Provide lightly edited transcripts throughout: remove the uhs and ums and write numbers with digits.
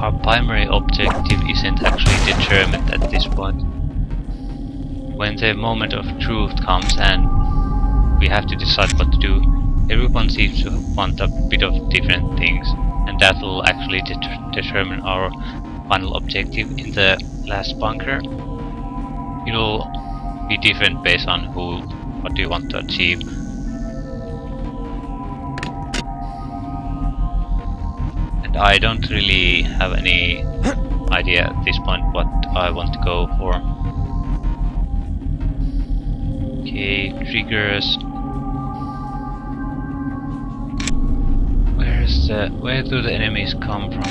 our primary objective isn't actually determined at this point. When the moment of truth comes and we have to decide what to do, everyone seems to want a bit of different things, and that will actually determine our final objective in the last bunker. It'll be different based on what do you want to achieve. And I don't really have any idea at this point what I want to go for. Okay, triggers. Where do the enemies come from?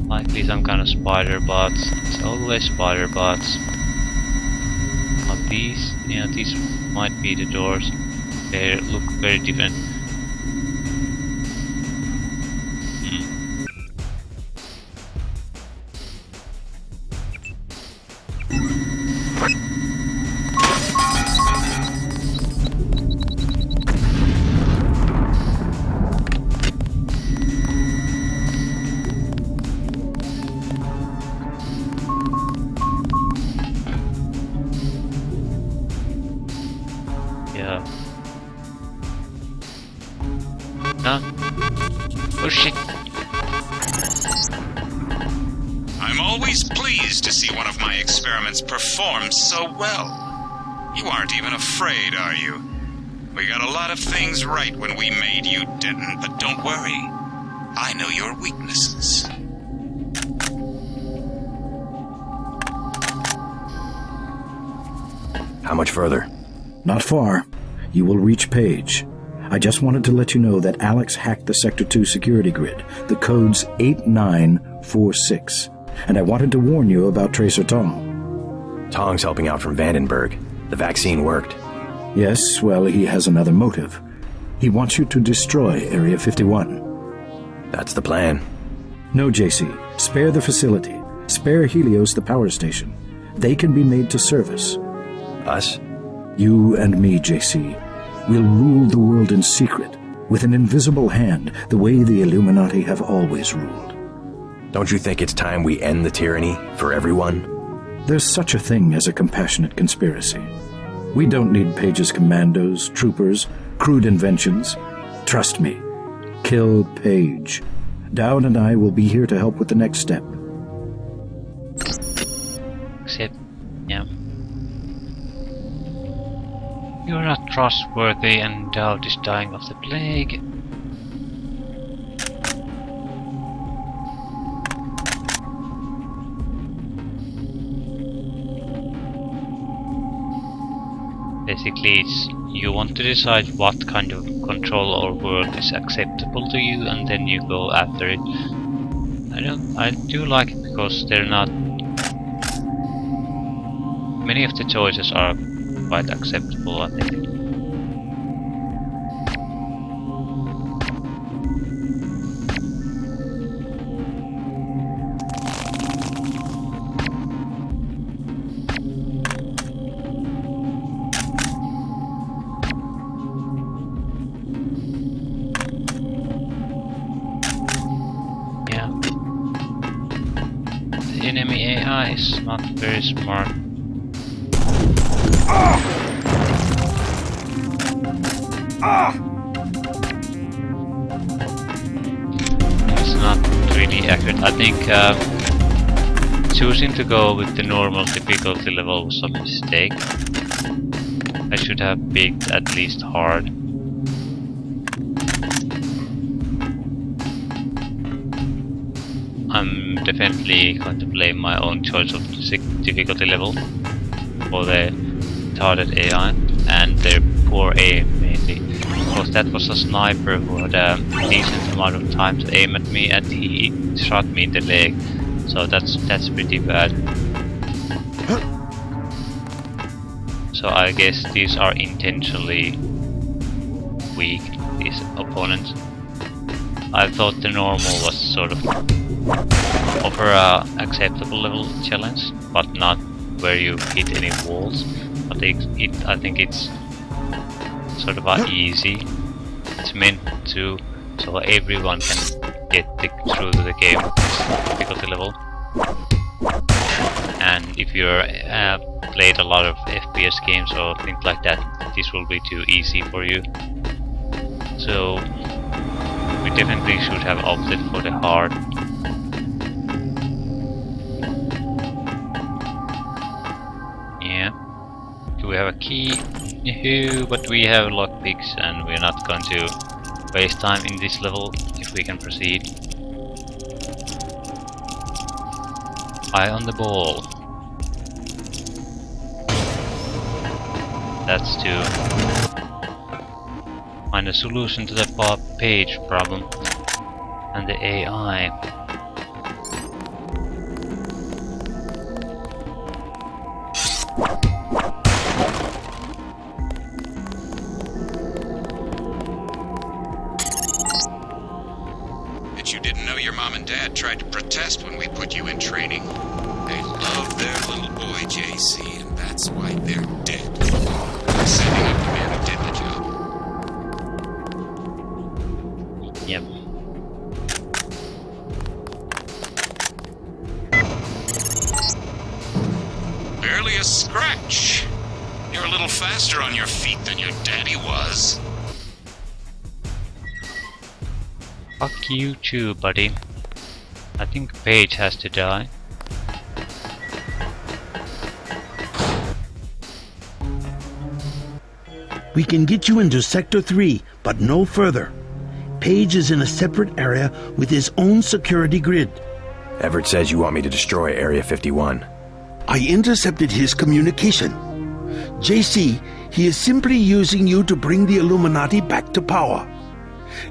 Likely some kind of spider bots. It's always spider bots. But these might be the doors. They look very different. Yeah. Huh? Oh shit. I'm always pleased to see one of my experiments perform so well. You aren't even afraid, are you? We got a lot of things right when we made you, Denton, but don't worry. I know your weaknesses. How much further? Not far. You will reach Page. I just wanted to let you know that Alex hacked the Sector 2 security grid. The code's 8946. And I wanted to warn you about Tracer Tong. Tong's helping out from Vandenberg. The vaccine worked. Yes, well, he has another motive. He wants you to destroy Area 51. That's the plan. No, JC. Spare the facility. Spare Helios the power station. They can be made to service. Us? You and me, JC. We'll rule the world in secret, with an invisible hand, the way the Illuminati have always ruled. Don't you think it's time we end the tyranny for everyone? There's such a thing as a compassionate conspiracy. We don't need Page's commandos, troopers, crude inventions. Trust me. Kill Page. Dowd and I will be here to help with the next step. Except, yeah. You're not trustworthy and Dowd is dying of the plague. Basically, you want to decide what kind of control or world is acceptable to you, and then you go after it. I do like it because they're not. Many of the choices are quite acceptable, I think. Enemy AI is not very smart. It's not really accurate. I think choosing to go with the normal difficulty level was a mistake. I should have picked at least hard. I'm definitely going to blame my own choice of difficulty level for the retarded AI and their poor aim mainly, because that was a sniper who had a decent amount of time to aim at me and he shot me in the leg, so that's pretty bad. So I guess these are intentionally weak, these opponents. I thought the normal was sort of offer a acceptable level challenge, but not where you hit any walls. But I think it's sort of easy. It's meant to so everyone can get through the game with this difficulty level. And if you're played a lot of FPS games or things like that, this will be too easy for you. So we definitely should have opted for the hard. Yeah. Do we have a key? Yahoo! But we have lockpicks and we're not going to waste time in this level if we can proceed. Eye on the ball. That's to find a solution to the Bob Page problem and the AI. Bet you didn't know your mom and dad tried to protest when we put you in training. They love their little boy, JC, and that's why they're dead. Sending up the man who did the job. Yep. Barely a scratch. You're a little faster on your feet than your daddy was. Fuck you too, buddy. I think Paige has to die. We can get you into Sector 3, but no further. Page is in a separate area with his own security grid. Everett says you want me to destroy Area 51. I intercepted his communication. JC, he is simply using you to bring the Illuminati back to power.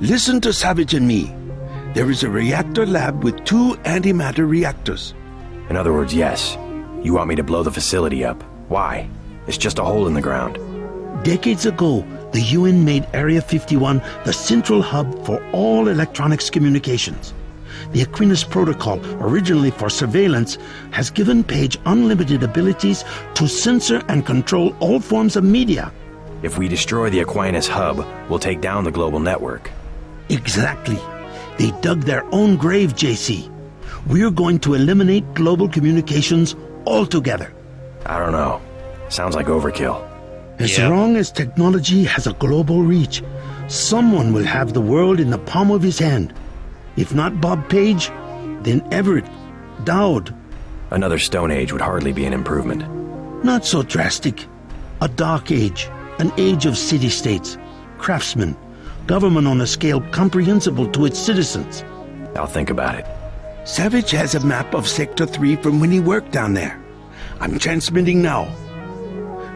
Listen to Savage and me. There is a reactor lab with 2 antimatter reactors. In other words, yes. You want me to blow the facility up. Why? It's just a hole in the ground. Decades ago, the UN made Area 51 the central hub for all electronics communications. The Aquinas Protocol, originally for surveillance, has given Page unlimited abilities to censor and control all forms of media. If we destroy the Aquinas hub, we'll take down the global network. Exactly. They dug their own grave, JC. We're going to eliminate global communications altogether. I don't know. Sounds like overkill. As Yeah. long as technology has a global reach, someone will have the world in the palm of his hand. If not Bob Page, then Everett, Dowd. Another Stone Age would hardly be an improvement. Not so drastic. A dark age, an age of city-states, craftsmen, government on a scale comprehensible to its citizens. I'll think about it. Savage has a map of Sector 3 from when he worked down there. I'm transmitting now.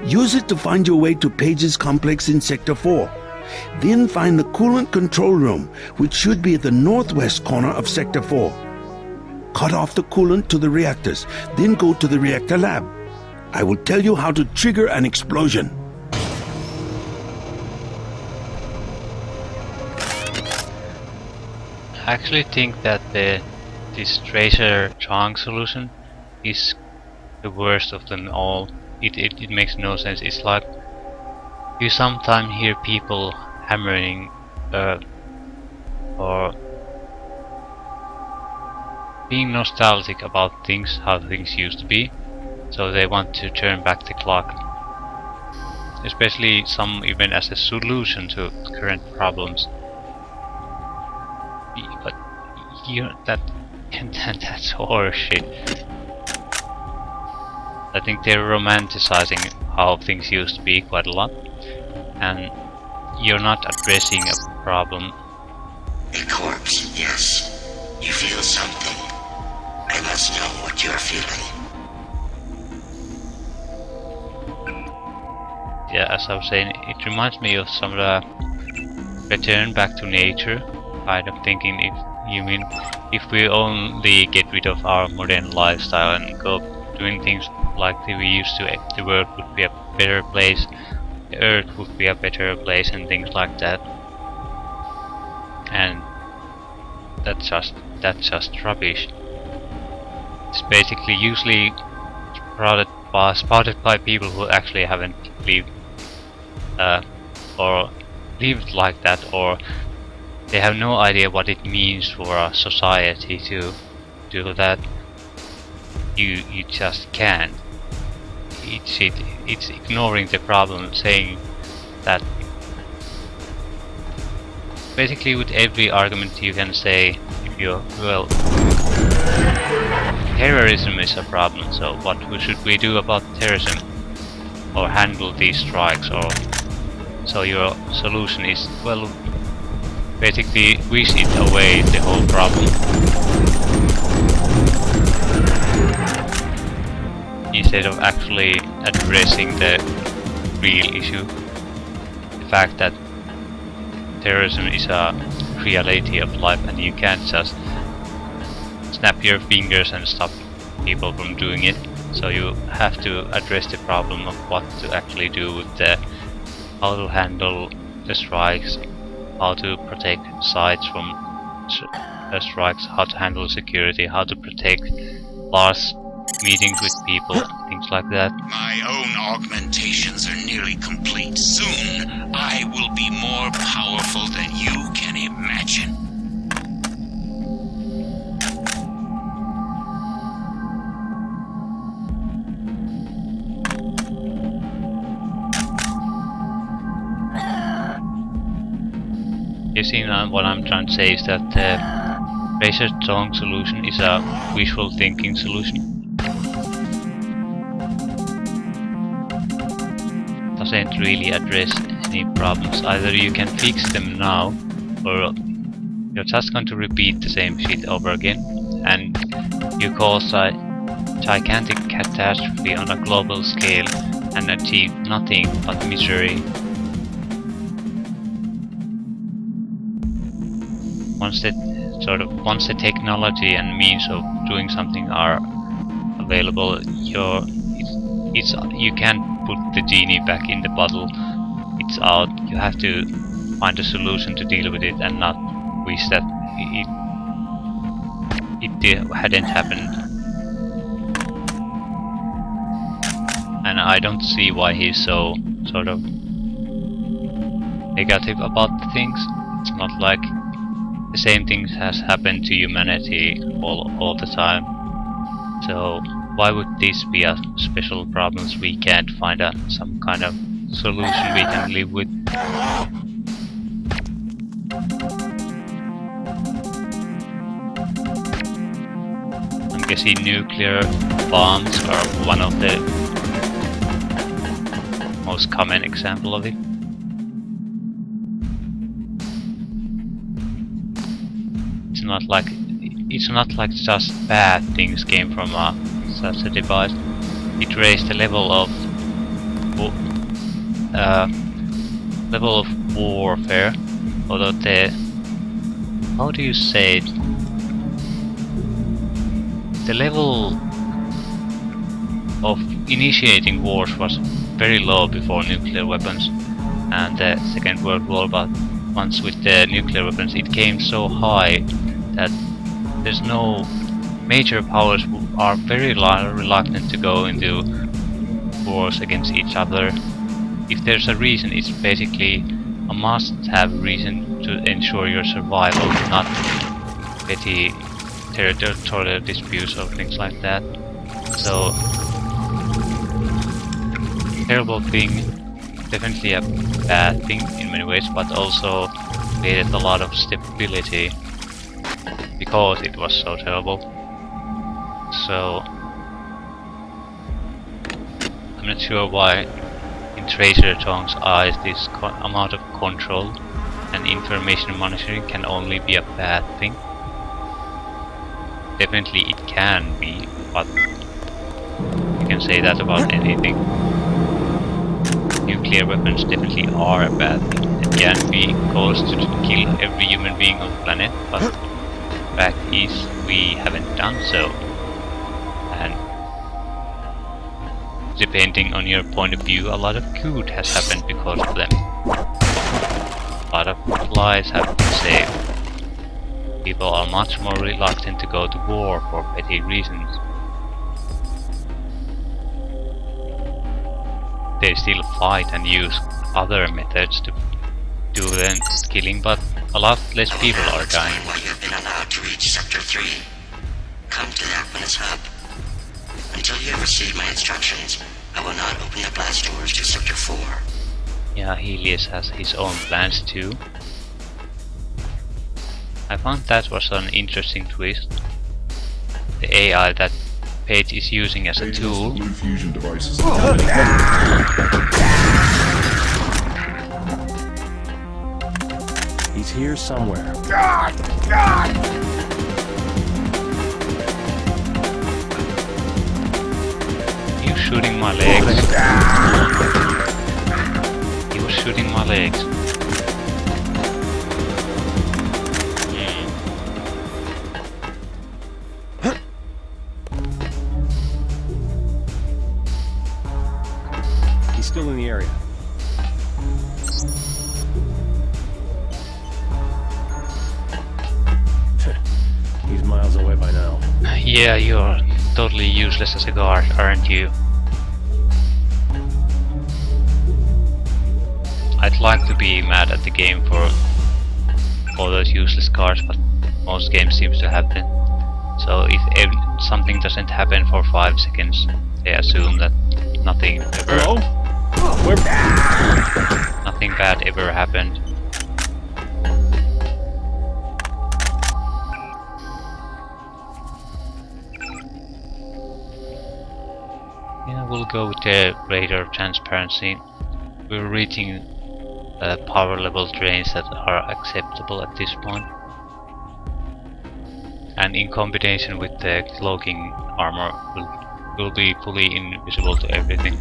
Use it to find your way to Page's complex in Sector 4. Then find the coolant control room, which should be at the northwest corner of Sector 4. Cut off the coolant to the reactors, then go to the reactor lab. I will tell you how to trigger an explosion. I actually think that this Tracer Chong solution is the worst of them all. It makes no sense. It's like you sometimes hear people hammering or being nostalgic about things, how things used to be, so they want to turn back the clock. Especially some even as a solution to current problems. But that's horseshit. I think they're romanticizing how things used to be quite a lot, and you're not addressing a problem. A corpse, yes. You feel something. I must know what you're feeling. Yeah, as I was saying, it reminds me of some of the return back to nature kind of thinking. If we only get rid of our modern lifestyle and go doing things like we used to, the world would be a better place, the earth would be a better place, and things like that. And that's just rubbish. It's basically usually spotted by people who actually haven't lived or lived like that, or they have no idea what it means for a society to do that. You just can't. It's ignoring the problem, saying that basically with every argument you can say, if you well, terrorism is a problem, so what should we do about terrorism, or handle these strikes, or so your solution is, well, basically wish it away the whole problem instead of actually addressing the real issue, the fact that terrorism is a reality of life and you can't just snap your fingers and stop people from doing it. So you have to address the problem of what to actually do with how to handle the strikes, how to protect sites from strikes, how to handle security, how to protect large meetings with people, things like that. My own augmentations are nearly complete. Soon, I will be more powerful than you can imagine. You see, what I'm trying to say is that the razor tongue solution is a wishful thinking solution. Doesn't really address any problems. Either you can fix them now, or you're just going to repeat the same shit over again, and you cause a gigantic catastrophe on a global scale and achieve nothing but misery. Once the technology and means of doing something are available, you can't put the genie back in the bottle. It's out. You have to find a solution to deal with it and not wish that it hadn't happened. And I don't see why he's so sort of negative about the things. It's not like the same things has happened to humanity all the time. So why would this be a special problems we can't find some kind of solution we can live with? I'm guessing nuclear bombs are one of the most common example of it. It's not like just bad things came from such a device. It raised the level of warfare, although how do you say it? The level of initiating wars was very low before nuclear weapons and the Second World War, but once with the nuclear weapons it came so high that there's no major powers are very reluctant to go into wars against each other. If there's a reason, it's basically a must-have reason to ensure your survival, not petty territorial disputes or things like that. So, terrible thing, definitely a bad thing in many ways, but also created a lot of stability because it was so terrible. So I'm not sure why in Tracer Tongue's eyes this amount of control and information monitoring can only be a bad thing. Definitely it can be, but you can say that about anything. Nuclear weapons definitely are a bad thing. It can be caused to kill every human being on the planet, but the fact is we haven't done so. And depending on your point of view, a lot of good has happened because of them. A lot of lives have been saved. People are much more reluctant to go to war for petty reasons. They still fight and use other methods to do the killing, but a lot less people are dying. Explain why you have been allowed to reach Sector 3. Come to the Aquinus Hub. Until you have received my instructions, I will not open the blast doors to Sector 4. Yeah, Helios has his own plans too. I found that was an interesting twist. The AI that Paige is using as a tool. Blue fusion devices. He's here somewhere. You shooting my legs. He was shooting my legs. He's still in the area. He's miles away by now. Yeah, you're totally useless as a guard, aren't you? I'd like to be mad at the game for all those useless guards, but most games seems to happen. So if something doesn't happen for 5 seconds, they assume that nothing ever... Hello? Nothing bad ever happened. Yeah, we'll go with the radar transparency. We're reaching power level drains that are acceptable at this point. And in combination with the cloaking armor, will be fully invisible to everything.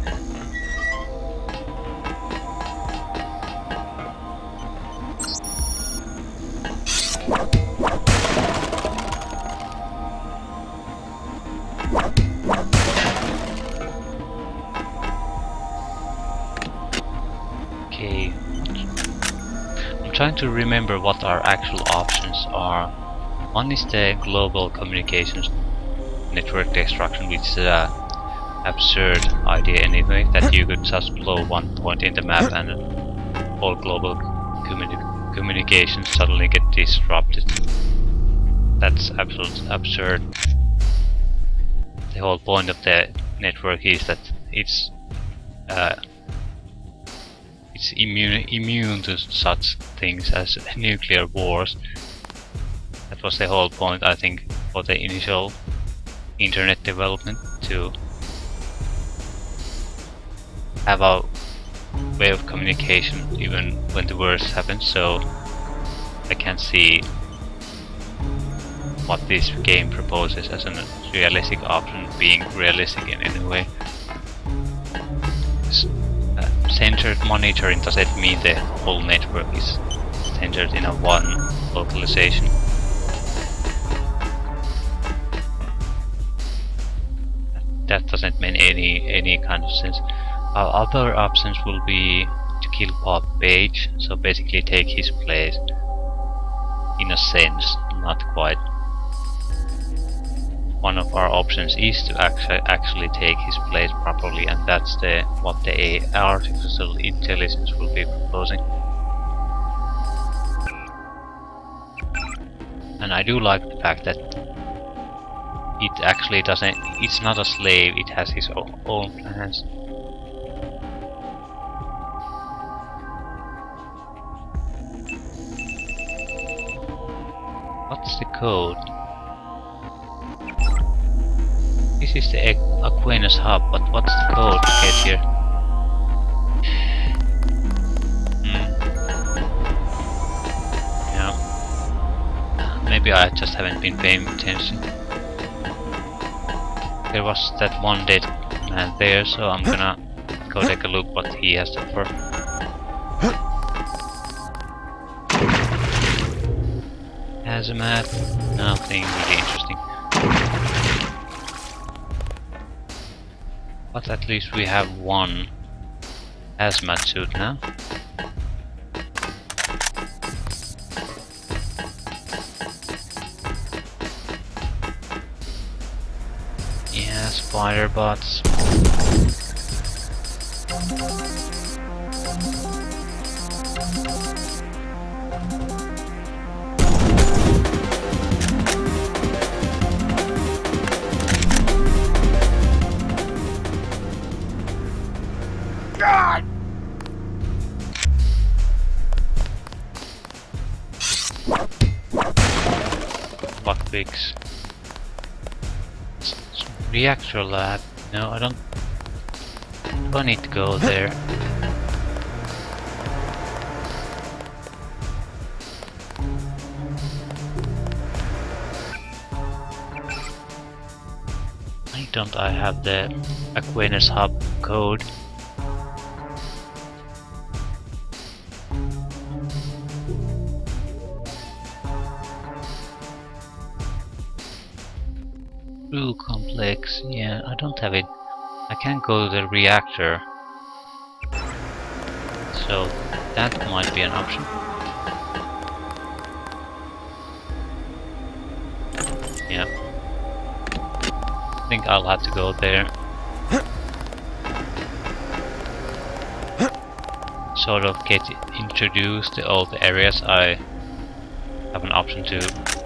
Okay. I'm trying to remember what our actual options are. One is the global communications network destruction, which is an absurd idea anyway, that you could just blow one point in the map and all global communications suddenly get disrupted. That's absolutely absurd. The whole point of the network is that it's immune to such things as nuclear wars. That was the whole point, I think, for the initial internet development, to have a way of communication even when the worst happens. So I can't see what this game proposes as a realistic option being realistic in any way. Centered monitoring doesn't mean the whole network is centered in a one localization. That doesn't make any kind of sense. Our other options will be to kill Paige, so basically take his place. In a sense, not quite. One of our options is to actually take his place properly, and that's what the artificial intelligence will be proposing. And I do like the fact that it actually doesn't, it's not a slave, it has his own plans. What's the code? This is the Aquinus Hub, but what's the code to get here? Yeah. Maybe I just haven't been paying attention. There was that one dead man there, so I'm gonna go take a look what he has to offer. Hazmat, nothing really interesting. But at least we have one hazmat suit now. Yeah, spider bots. topics. Reactor lab. No, I don't. Do I need to go there? Why don't I have the Aquinas Hub code? Crew complex, yeah, I don't have it. I can't go to the reactor. So that might be an option. Yeah. I think I'll have to go there. Sort of get introduced to all the areas I have an option to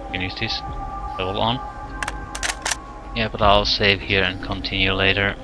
finish this level on. Yeah, but I'll save here and continue later.